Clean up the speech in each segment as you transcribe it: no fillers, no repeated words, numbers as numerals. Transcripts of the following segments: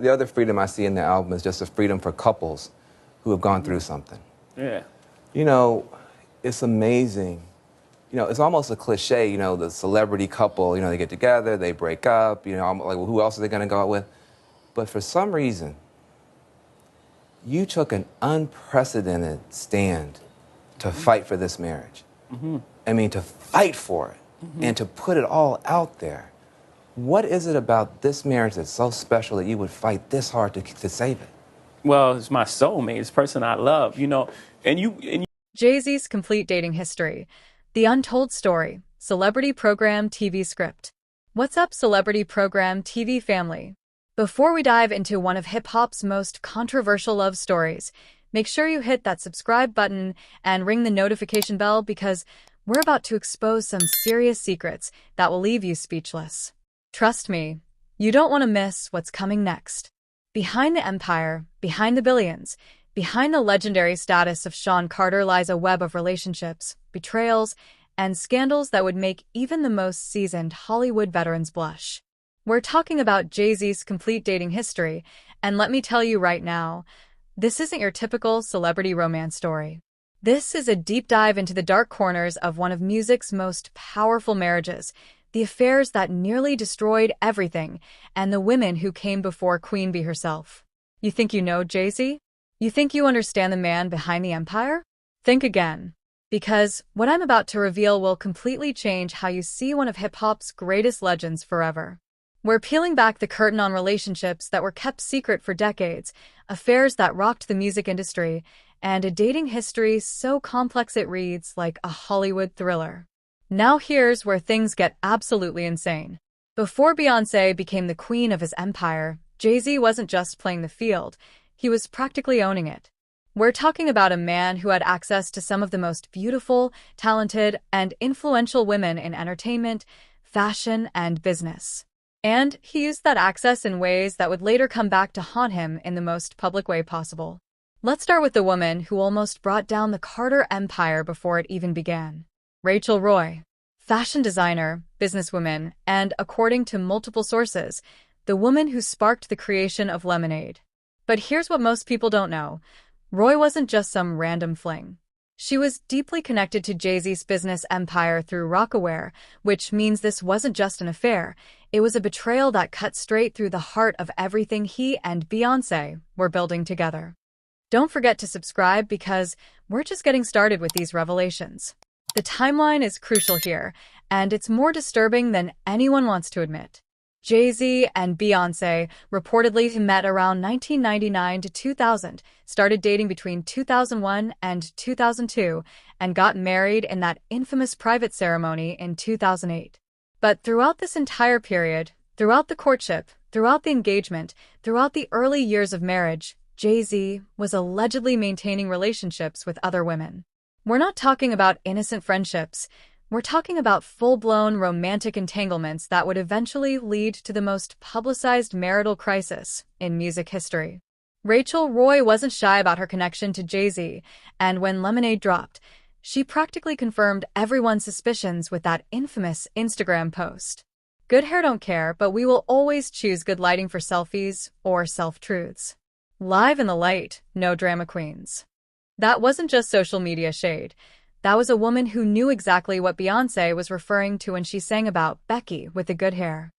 The other freedom I see in the album is just a freedom for couples who have gone through something. Yeah. You know, it's amazing. You know, it's almost a cliche, you know, the celebrity couple, you know, they get together, they break up, you know, I'm like, well, who else are they going to go out with? But for some reason, you took an unprecedented stand to fight for this marriage. I mean, to fight for it and to put it all out there. What is it about this marriage that's so special that you would fight this hard to save it? Well, it's my soulmate. It's the person I love, you know. And Jay-Z's complete dating history. The Untold Story. Celebrity Program TV Script. What's up, Celebrity Program TV family? Before we dive into one of hip-hop's most controversial love stories, make sure you hit that subscribe button and ring the notification bell because we're about to expose some serious secrets that will leave you speechless. Trust me, you don't want to miss what's coming next. Behind the empire, behind the billions, behind the legendary status of Sean Carter lies a web of relationships, betrayals, and scandals that would make even the most seasoned Hollywood veterans blush. We're talking about Jay-Z's complete dating history, and let me tell you right now, this isn't your typical celebrity romance story. This is a deep dive into the dark corners of one of music's most powerful marriages, the affairs that nearly destroyed everything, and the women who came before Queen Bee herself. You think you know Jay-Z? You think you understand the man behind the empire? Think again. Because what I'm about to reveal will completely change how you see one of hip-hop's greatest legends forever. We're peeling back the curtain on relationships that were kept secret for decades, affairs that rocked the music industry, and a dating history so complex it reads like a Hollywood thriller. Now here's where things get absolutely insane. Before Beyonce became the queen of his empire, Jay-Z wasn't just playing the field, he was practically owning it. We're talking about a man who had access to some of the most beautiful, talented, and influential women in entertainment, fashion, and business. And he used that access in ways that would later come back to haunt him in the most public way possible. Let's start with the woman who almost brought down the Carter empire before it even began. Rachel Roy. Fashion designer, businesswoman, and, according to multiple sources, the woman who sparked the creation of Lemonade. But here's what most people don't know. Roy wasn't just some random fling. She was deeply connected to Jay-Z's business empire through Rocawear, which means this wasn't just an affair. It was a betrayal that cut straight through the heart of everything he and Beyonce were building together. Don't forget to subscribe because we're just getting started with these revelations. The timeline is crucial here, and it's more disturbing than anyone wants to admit. Jay-Z and Beyonce reportedly met around 1999 to 2000, started dating between 2001 and 2002, and got married in that infamous private ceremony in 2008. But throughout this entire period, throughout the courtship, throughout the engagement, throughout the early years of marriage, Jay-Z was allegedly maintaining relationships with other women. We're not talking about innocent friendships. We're talking about full-blown romantic entanglements that would eventually lead to the most publicized marital crisis in music history. Rachel Roy wasn't shy about her connection to Jay-Z, and when Lemonade dropped, she practically confirmed everyone's suspicions with that infamous Instagram post. Good hair don't care, but we will always choose good lighting for selfies or self-truths. Live in the light, no drama queens. That wasn't just social media shade. That was a woman who knew exactly what Beyonce was referring to when she sang about Becky with the good hair.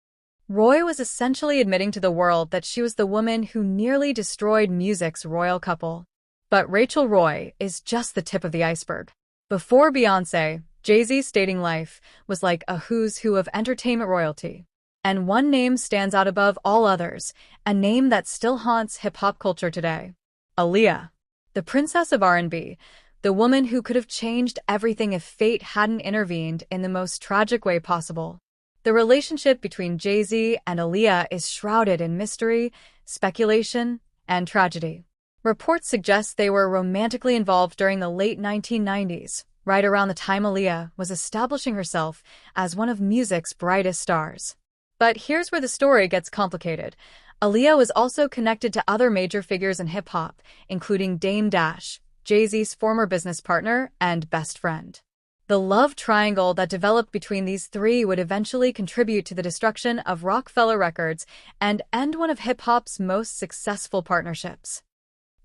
Roy was essentially admitting to the world that she was the woman who nearly destroyed music's royal couple. But Rachel Roy is just the tip of the iceberg. Before Beyonce, Jay-Z's dating life was like a who's who of entertainment royalty. And one name stands out above all others, a name that still haunts hip-hop culture today. Aaliyah. The princess of R&B, the woman who could have changed everything if fate hadn't intervened in the most tragic way possible. The relationship between Jay-Z and Aaliyah is shrouded in mystery, speculation, and tragedy. Reports suggest they were romantically involved during the late 1990s, right around the time Aaliyah was establishing herself as one of music's brightest stars. But here's where the story gets complicated. Aaliyah was also connected to other major figures in hip-hop, including Dame Dash, Jay-Z's former business partner and best friend. The love triangle that developed between these three would eventually contribute to the destruction of Rockefeller Records and end one of hip-hop's most successful partnerships.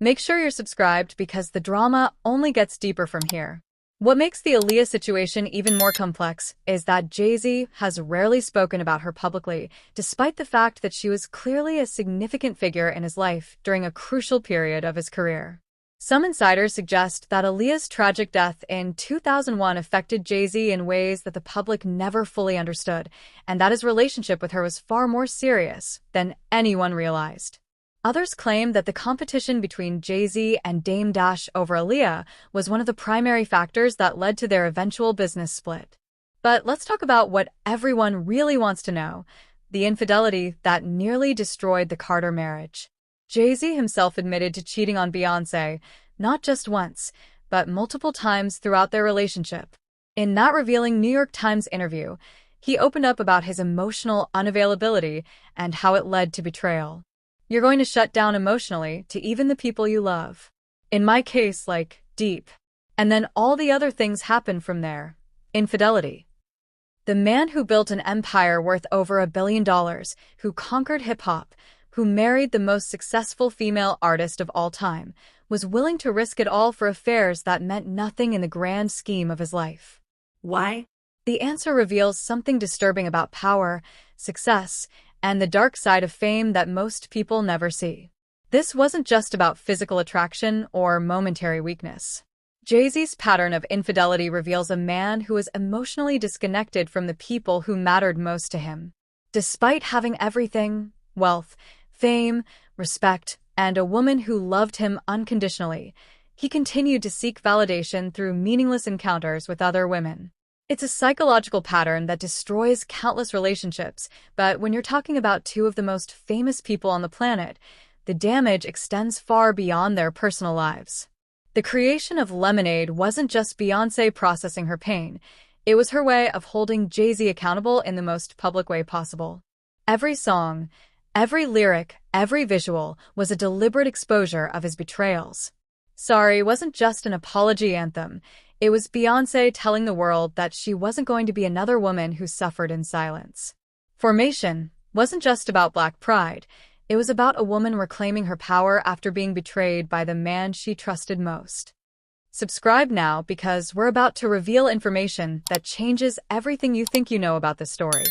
Make sure you're subscribed because the drama only gets deeper from here. What makes the Aaliyah situation even more complex is that Jay-Z has rarely spoken about her publicly, despite the fact that she was clearly a significant figure in his life during a crucial period of his career. Some insiders suggest that Aaliyah's tragic death in 2001 affected Jay-Z in ways that the public never fully understood, and that his relationship with her was far more serious than anyone realized. Others claim that the competition between Jay-Z and Dame Dash over Aaliyah was one of the primary factors that led to their eventual business split. But let's talk about what everyone really wants to know: the infidelity that nearly destroyed the Carter marriage. Jay-Z himself admitted to cheating on Beyonce, not just once, but multiple times throughout their relationship. In that revealing New York Times interview, he opened up about his emotional unavailability and how it led to betrayal. You're going to shut down emotionally to even the people you love. In my case, like, deep. And then all the other things happen from there. Infidelity. The man who built an empire worth over $1 billion, who conquered hip-hop, who married the most successful female artist of all time, was willing to risk it all for affairs that meant nothing in the grand scheme of his life. Why? The answer reveals something disturbing about power, success, and the dark side of fame that most people never see. This wasn't just about physical attraction or momentary weakness. Jay-Z's pattern of infidelity reveals a man who was emotionally disconnected from the people who mattered most to him. Despite having everything, wealth, fame, respect, and a woman who loved him unconditionally, he continued to seek validation through meaningless encounters with other women. It's a psychological pattern that destroys countless relationships, but when you're talking about two of the most famous people on the planet, the damage extends far beyond their personal lives. The creation of Lemonade wasn't just Beyonce processing her pain, it was her way of holding Jay-Z accountable in the most public way possible. Every song, every lyric, every visual was a deliberate exposure of his betrayals. Sorry wasn't just an apology anthem. It was Beyonce telling the world that she wasn't going to be another woman who suffered in silence. Formation wasn't just about Black pride. It was about a woman reclaiming her power after being betrayed by the man she trusted most. Subscribe now because we're about to reveal information that changes everything you think you know about this story.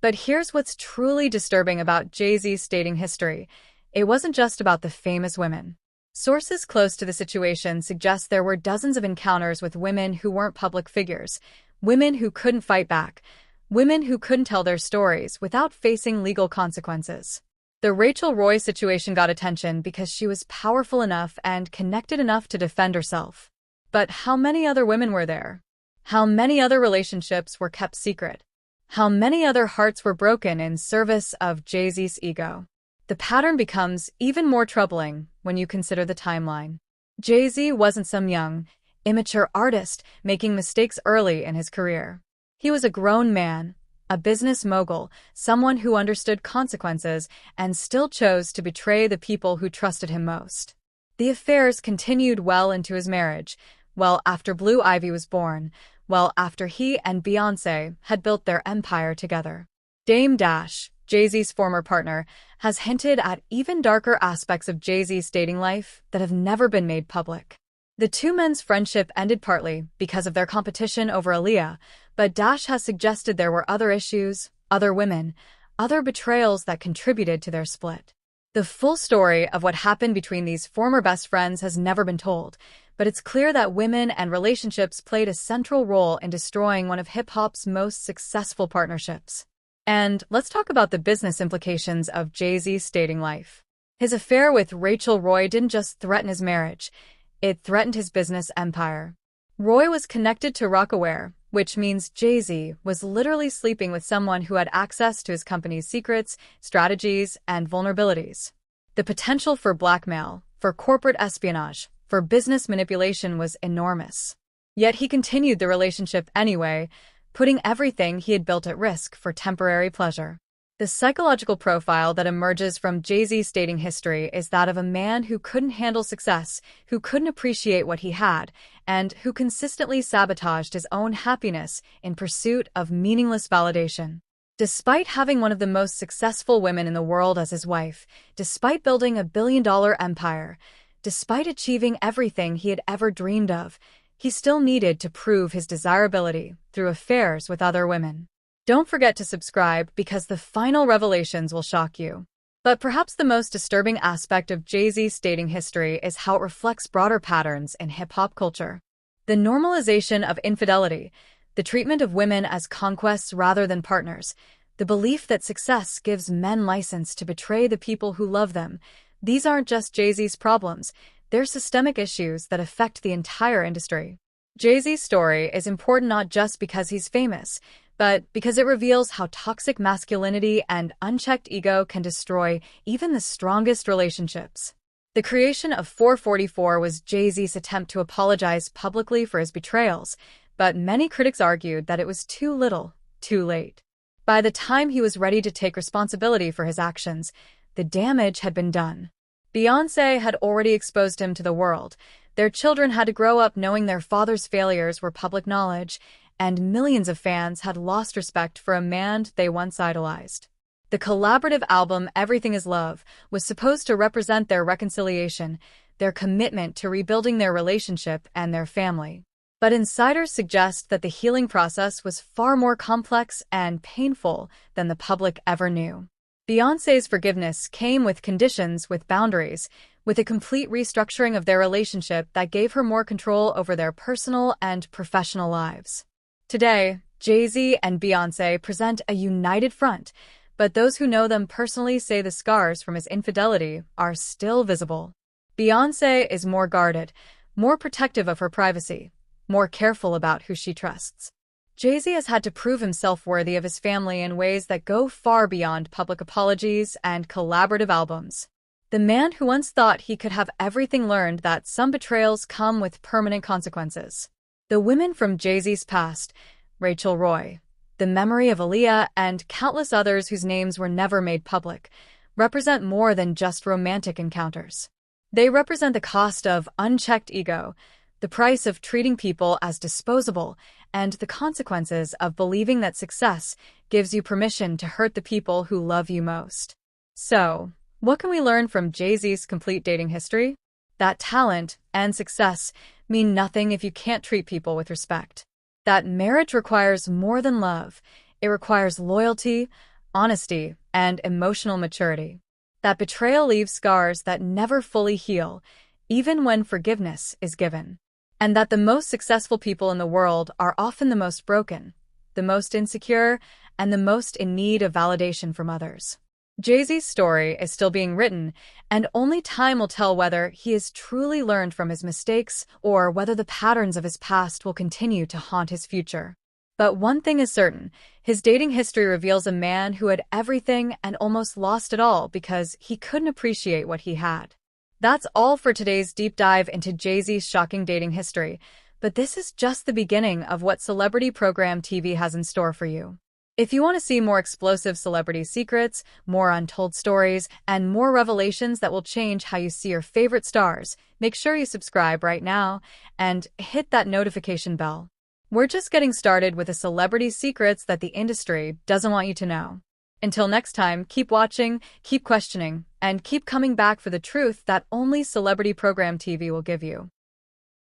But here's what's truly disturbing about Jay-Z's dating history. It wasn't just about the famous women. Sources close to the situation suggest there were dozens of encounters with women who weren't public figures, women who couldn't fight back, women who couldn't tell their stories without facing legal consequences. The Rachel Roy situation got attention because she was powerful enough and connected enough to defend herself. But how many other women were there? How many other relationships were kept secret? How many other hearts were broken in service of Jay-Z's ego? The pattern becomes even more troubling when you consider the timeline. Jay-Z wasn't some young, immature artist making mistakes early in his career. He was a grown man, a business mogul, someone who understood consequences and still chose to betray the people who trusted him most. The affairs continued well into his marriage, well after Blue Ivy was born, well after he and Beyonce had built their empire together. Dame Dash, Jay-Z's former partner, has hinted at even darker aspects of Jay-Z's dating life that have never been made public. The two men's friendship ended partly because of their competition over Aaliyah, but Dash has suggested there were other issues, other women, other betrayals that contributed to their split. The full story of what happened between these former best friends has never been told, but it's clear that women and relationships played a central role in destroying one of hip-hop's most successful partnerships. And let's talk about the business implications of Jay-Z's dating life. His affair with Rachel Roy didn't just threaten his marriage, it threatened his business empire. Roy was connected to Rocawear, which means Jay-Z was literally sleeping with someone who had access to his company's secrets, strategies, and vulnerabilities. The potential for blackmail, for corporate espionage, for business manipulation was enormous. Yet he continued the relationship anyway, putting everything he had built at risk for temporary pleasure. The psychological profile that emerges from Jay-Z's dating history is that of a man who couldn't handle success, who couldn't appreciate what he had, and who consistently sabotaged his own happiness in pursuit of meaningless validation. Despite having one of the most successful women in the world as his wife, despite building a billion-dollar empire, despite achieving everything he had ever dreamed of, he still needed to prove his desirability through affairs with other women. Don't forget to subscribe because the final revelations will shock you. But perhaps the most disturbing aspect of Jay-Z's dating history is how it reflects broader patterns in hip-hop culture. The normalization of infidelity, the treatment of women as conquests rather than partners, the belief that success gives men license to betray the people who love them. These aren't just Jay-Z's problems, they're systemic issues that affect the entire industry. Jay-Z's story is important not just because he's famous, but because it reveals how toxic masculinity and unchecked ego can destroy even the strongest relationships. The creation of 444 was Jay-Z's attempt to apologize publicly for his betrayals, but many critics argued that it was too little, too late. By the time he was ready to take responsibility for his actions, the damage had been done. Beyonce had already exposed him to the world. Their children had to grow up knowing their father's failures were public knowledge, and millions of fans had lost respect for a man they once idolized. The collaborative album Everything Is Love was supposed to represent their reconciliation, their commitment to rebuilding their relationship and their family. But insiders suggest that the healing process was far more complex and painful than the public ever knew. Beyoncé's forgiveness came with conditions, with boundaries, with a complete restructuring of their relationship that gave her more control over their personal and professional lives. Today, Jay-Z and Beyoncé present a united front, but those who know them personally say the scars from his infidelity are still visible. Beyoncé is more guarded, more protective of her privacy, more careful about who she trusts. Jay-Z has had to prove himself worthy of his family in ways that go far beyond public apologies and collaborative albums. The man who once thought he could have everything learned that some betrayals come with permanent consequences. The women from Jay-Z's past, Rachel Roy, the memory of Aaliyah, and countless others whose names were never made public, represent more than just romantic encounters. They represent the cost of unchecked ego, the price of treating people as disposable, and the consequences of believing that success gives you permission to hurt the people who love you most. So, what can we learn from Jay-Z's complete dating history? That talent and success mean nothing if you can't treat people with respect. That marriage requires more than love. It requires loyalty, honesty, and emotional maturity. That betrayal leaves scars that never fully heal, even when forgiveness is given. And that the most successful people in the world are often the most broken, the most insecure, and the most in need of validation from others. Jay-Z's story is still being written, and only time will tell whether he has truly learned from his mistakes or whether the patterns of his past will continue to haunt his future. But one thing is certain, his dating history reveals a man who had everything and almost lost it all because he couldn't appreciate what he had. That's all for today's deep dive into Jay-Z's shocking dating history, but this is just the beginning of what Celebrity Program TV has in store for you. If you want to see more explosive celebrity secrets, more untold stories, and more revelations that will change how you see your favorite stars, make sure you subscribe right now and hit that notification bell. We're just getting started with the celebrity secrets that the industry doesn't want you to know. Until next time, keep watching, keep questioning, and keep coming back for the truth that only Celebrity Program TV will give you.